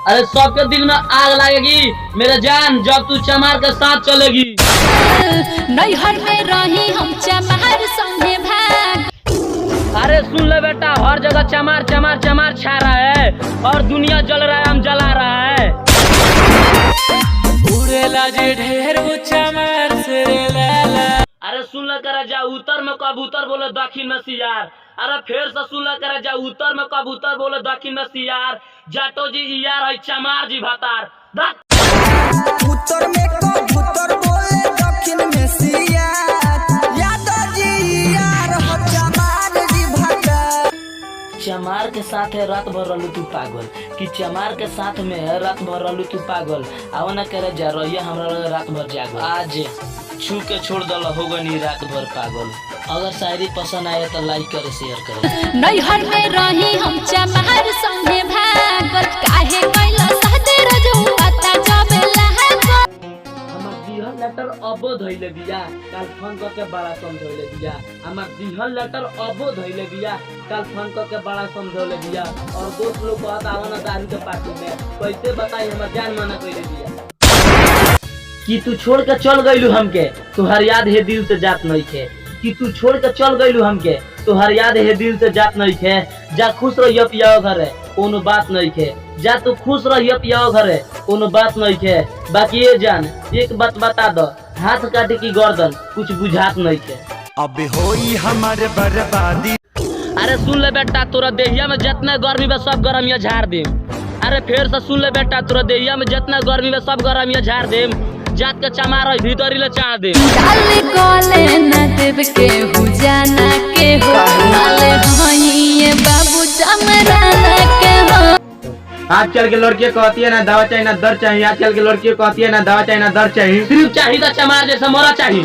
अरे सबके दिल में आग लगेगी मेरे जान जब तू चमार के साथ चलेगी। नैहर में रही हम चमार संगे भाग। अरे सुन ले बेटा, हर जगह चमार चमार चमार छा रहा है और दुनिया जल रहा है, हम जला रहा है। उड़ेला जे ढेर चमार से लाला। अरे सुन ले करे जा उत्तर में कबूतर बोले दक्षिण में सियार। अरे फिर से सुन ले करे जा उत्तर में कबूतर बोले दक्षिण में सियार। जाटो जी यार है चमार जी भतार। उत्तर में कबूतर बोले दक्षिण में सियार। यादव जी यार हो चमार जी भतार। चमार के साथ है रात भर रहलू तू पागल कि चमार के साथ में है रात भर रहलू तू पागल। आवा ना करे जा रही हमरा रात भर जागल। आज छू के छोड़ दल हो गई रात भर पागल। अगर शायरी पसंद आए तो लाइक करे शेयर करे। नैहर में रही हम चमार संगे भागल। काहे कैला साथे रजू पता जबेला है। हमर दिहल लेटर अबो धइले बिया काल फोन करके बड़ा समझौले बिया। हमर दिहल लेटर अबो धइले बिया काल फोन करके बड़ा समझौले बिया। और दोस्त लोग कहत आवा ना दारू के पार्टी में कैसे बताई हमर जान माना कइले बिया कि तू छोड़ के चल गइलू हमके तुहर याद है दिल से जात नहीं थे। कि तू छोड़ के चल गइलू हमके तुहर याद है दिल से जात नहीं थे। जा खुश रहियो पियाओ घरे कोनो बात नहीं थे। जा तू खुश रहियो पियाओ घरे कोनो बात नहीं थे। बाकी ये जान एक बात बता दो, हाथ काटे की गर्दन कुछ बुझात नहीं थे। अब होई हमारे बर्बादी। अरे सुन ले बेटा, तोरा देहिया में जितना गर्मी में सब गरमिया झाड़ दे। अरे फिर से सुन ले बेटा, तोरा देहिया में जितना गर्मी में सब गरमिया झाड़ दे। जात के चमार भीतरी ले चाह दे। डाले कोले न देव के हो जाना के हो। नाले होइए बाबू चमराना के हो। आजकल के लड़की कहती है ना दवा चाहिए ना दर चाहिए। आजकल के लड़की कहती है ना दवा चाहिए ना दर चाहिए। सिर्फ चाहिए तो चमार जैसा मोरा चाहिए।